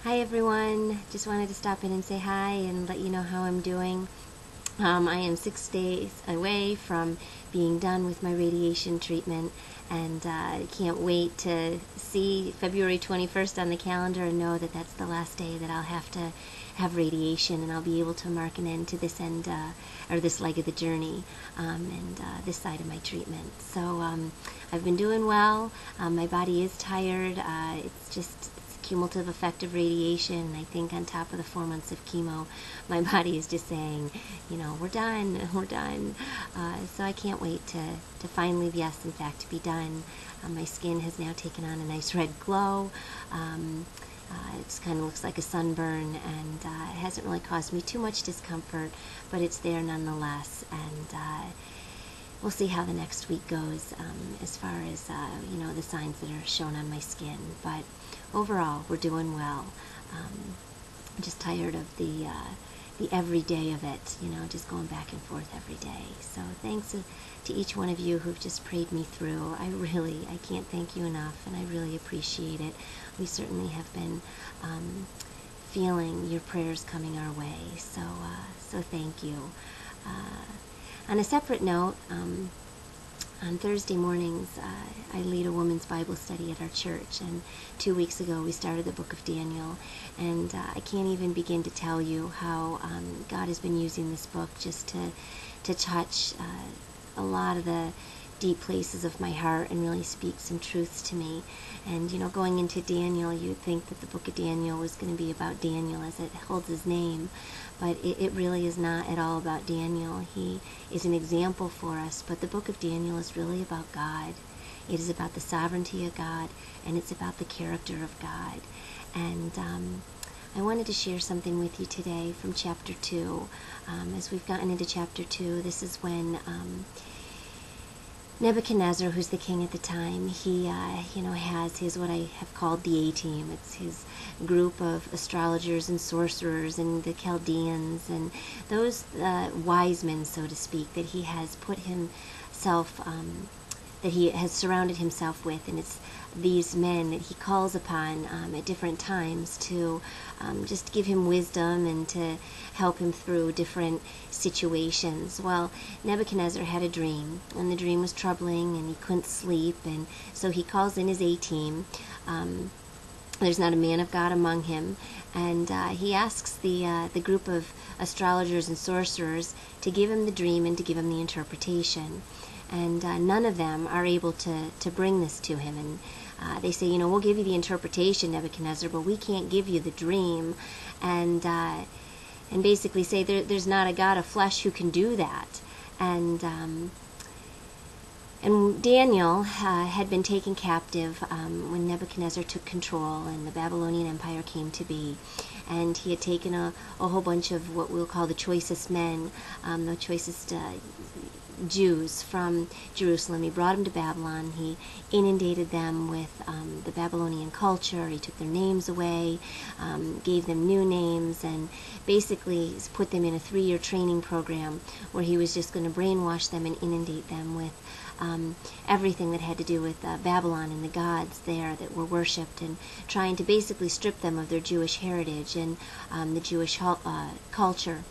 Hi everyone, just wanted to stop in and say hi and let you know how I'm doing. I am 6 days away from being done with my radiation treatment, and I can't wait to see February 21st on the calendar and know that that's the last day that I'll have to have radiation, and I'll be able to mark an end to this end, or this leg of the journey, and this side of my treatment. So I've been doing well. My body is tired. It's just cumulative effect of radiation. I think on top of the 4 months of chemo, my body is just saying, we're done, we're done. So I can't wait to finally, yes, in fact, to be done. My skin has now taken on a nice red glow. It kind of looks like a sunburn, and it hasn't really caused me too much discomfort, but it's there nonetheless. And we'll see how the next week goes, as far as the signs that are shown on my skin. But overall, we're doing well. I'm just tired of the everyday of it, just going back and forth every day. So thanks to each one of you who've just prayed me through. I can't thank you enough, and I really appreciate it. We certainly have been feeling your prayers coming our way. So thank you. On a separate note, on Thursday mornings, I lead a women's Bible study at our church, and 2 weeks ago we started the book of Daniel, and I can't even begin to tell you how God has been using this book just to touch a lot of the deep places of my heart and really speak some truths to me. And going into Daniel, you'd think that the book of Daniel was going to be about Daniel as it holds his name, but it really is not at all about Daniel. He is an example for us, but the book of Daniel is really about God. It is about the sovereignty of God, and it's about the character of God. And I wanted to share something with you today from chapter 2. As we've gotten into chapter 2, this is when Nebuchadnezzar, who's the king at the time, he has his, what I have called the A-team. It's his group of astrologers and sorcerers and the Chaldeans and those wise men, so to speak, that he has put himself, that he has surrounded himself with. And it's these men that he calls upon at different times to just give him wisdom and to help him through different situations. Well, Nebuchadnezzar had a dream, and the dream was troubling, and he couldn't sleep, and so he calls in his A-team. There's not a man of God among him, and he asks the group of astrologers and sorcerers to give him the dream and to give him the interpretation. And none of them are able to bring this to him. And they say, we'll give you the interpretation, Nebuchadnezzar, but we can't give you the dream. And basically say there's not a God of flesh who can do that. And Daniel had been taken captive when Nebuchadnezzar took control and the Babylonian Empire came to be. And he had taken a whole bunch of what we'll call the choicest men, the choicest Jews from Jerusalem. He brought them to Babylon. He inundated them with the Babylonian culture. He took their names away, gave them new names, and basically put them in a 3-year training program where he was just going to brainwash them and inundate them with everything that had to do with Babylon and the gods there that were worshipped, and trying to basically strip them of their Jewish heritage and the Jewish culture.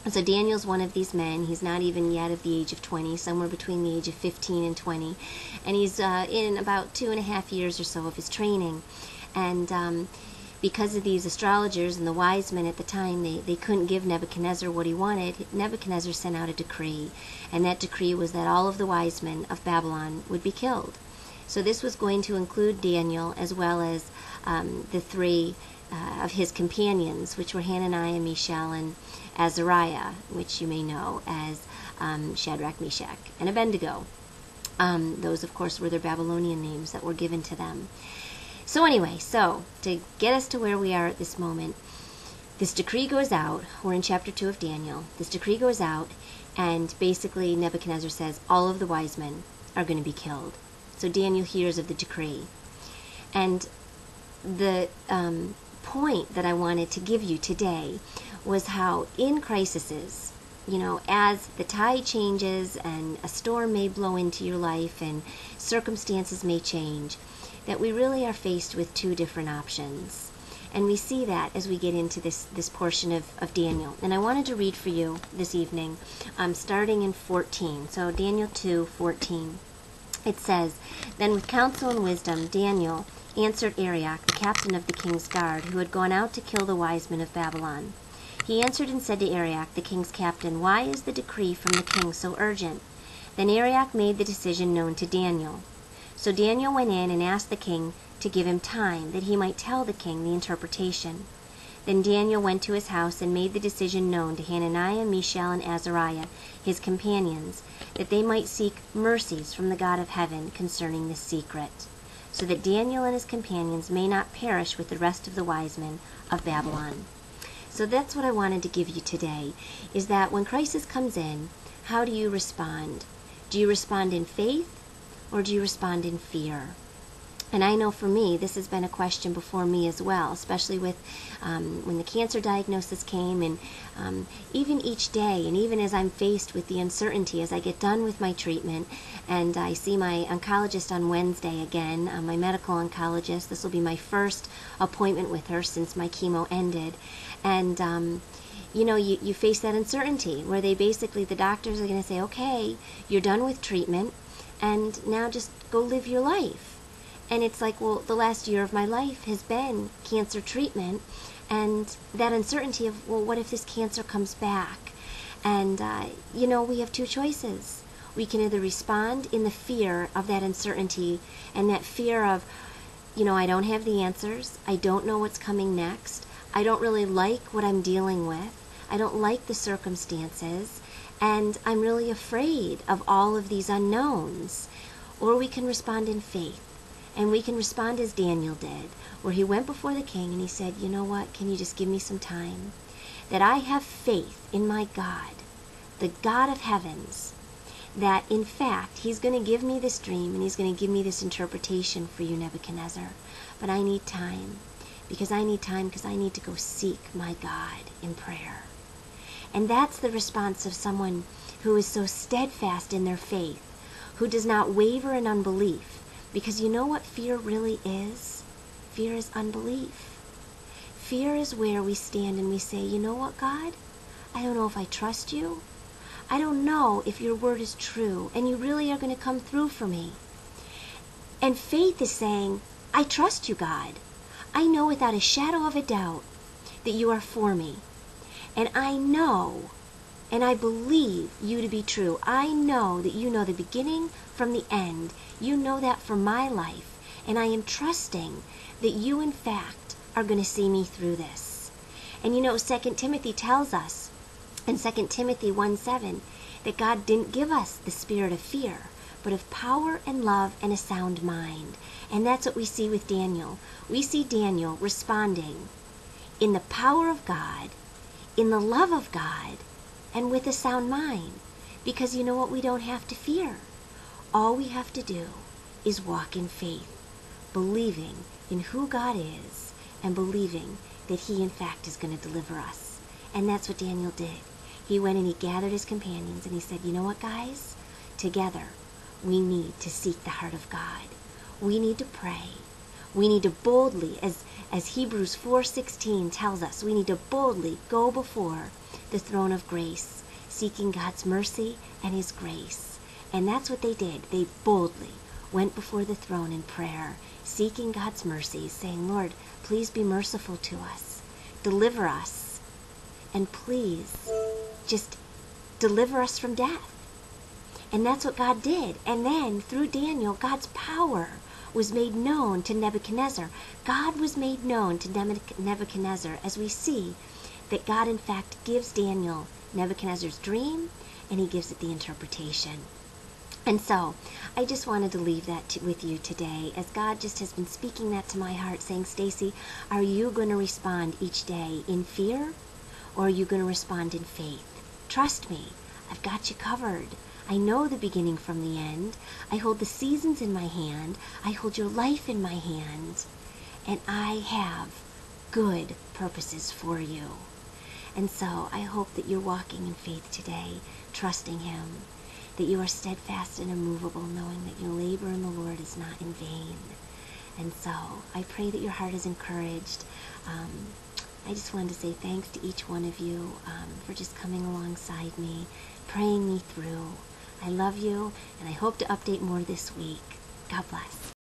So Daniel's one of these men. He's not even yet of the age of 20, somewhere between the age of 15 and 20. And he's in about 2.5 years or so of his training. And because of these astrologers and the wise men at the time, they couldn't give Nebuchadnezzar what he wanted. Nebuchadnezzar sent out a decree. And that decree was that all of the wise men of Babylon would be killed. So this was going to include Daniel as well as the 3 of his companions, which were Hananiah, Mishael, and Azariah, which you may know as Shadrach, Meshach, and Abednego. Those, of course, were their Babylonian names that were given to them. So anyway, to get us to where we are at this moment, this decree goes out. We're in chapter 2 of Daniel. This decree goes out, and basically Nebuchadnezzar says all of the wise men are going to be killed. So Daniel hears of the decree. And the point that I wanted to give you today was how in crises, as the tide changes and a storm may blow into your life and circumstances may change, that we really are faced with 2 different options. And we see that as we get into this portion of Daniel. And I wanted to read for you this evening, starting in 14. So Daniel 2:14. It says, "Then with counsel and wisdom, Daniel answered Arioch, the captain of the king's guard, who had gone out to kill the wise men of Babylon. He answered and said to Arioch, the king's captain, 'Why is the decree from the king so urgent?' Then Arioch made the decision known to Daniel. So Daniel went in and asked the king to give him time, that he might tell the king the interpretation. Then Daniel went to his house and made the decision known to Hananiah, Mishael, and Azariah, his companions, that they might seek mercies from the God of heaven concerning this secret, so that Daniel and his companions may not perish with the rest of the wise men of Babylon." So that's what I wanted to give you today, is that when crisis comes in, how do you respond? Do you respond in faith, or do you respond in fear? And I know for me, this has been a question before me as well, especially with when the cancer diagnosis came, and even each day, and even as I'm faced with the uncertainty as I get done with my treatment, and I see my oncologist on Wednesday again, my medical oncologist. This will be my first appointment with her since my chemo ended. And you face that uncertainty where the doctors are going to say, okay, you're done with treatment, and now just go live your life. And it's like, well, the last year of my life has been cancer treatment, and that uncertainty of, well, what if this cancer comes back? And, we have two choices. We can either respond in the fear of that uncertainty and that fear of, I don't have the answers. I don't know what's coming next. I don't really like what I'm dealing with. I don't like the circumstances. And I'm really afraid of all of these unknowns. Or we can respond in faith. And we can respond as Daniel did, where he went before the king and he said, you know what, can you just give me some time? That I have faith in my God, the God of heavens, that in fact he's going to give me this dream and he's going to give me this interpretation for you, Nebuchadnezzar. But I need time, because I need to go seek my God in prayer. And that's the response of someone who is so steadfast in their faith, who does not waver in unbelief. Because you know what fear really is? Fear is unbelief. Fear is where we stand and we say, you know what, God? I don't know if I trust you. I don't know if your word is true and you really are going to come through for me. And faith is saying, I trust you, God. I know without a shadow of a doubt that you are for me. And I know and I believe you to be true. I know that you know the beginning from the end. You know that for my life. And I am trusting that you, in fact, are going to see me through this. And 2 Timothy tells us in 2 Timothy 1:7 that God didn't give us the spirit of fear, but of power and love and a sound mind. And that's what we see with Daniel. We see Daniel responding in the power of God, in the love of God, and with a sound mind. Because you know what? We don't have to fear. All we have to do is walk in faith, believing in who God is and believing that he in fact is going to deliver us. And that's what Daniel did. He went and he gathered his companions and he said, you know what, guys? Together we need to seek the heart of God. We need to pray. We need to boldly, as Hebrews 4:16 tells us, we need to boldly go before the throne of grace, seeking God's mercy and his grace. And that's what they did. They boldly went before the throne in prayer, seeking God's mercy, saying, Lord, please be merciful to us. Deliver us. And please just deliver us from death. And that's what God did. And then through Daniel, God's power was made known to Nebuchadnezzar. God was made known to Nebuchadnezzar, as we see that God in fact gives Daniel Nebuchadnezzar's dream, and he gives it the interpretation. And so I just wanted to leave that with you today, as God just has been speaking that to my heart, saying, Stacy, are you going to respond each day in fear, or are you going to respond in faith? Trust me, I've got you covered. I know the beginning from the end. I hold the seasons in my hand. I hold your life in my hand. And I have good purposes for you. And so I hope that you're walking in faith today, trusting him, that you are steadfast and immovable, knowing that your labor in the Lord is not in vain. And so I pray that your heart is encouraged. I just wanted to say thanks to each one of you for just coming alongside me, praying me through. I love you, and I hope to update more this week. God bless.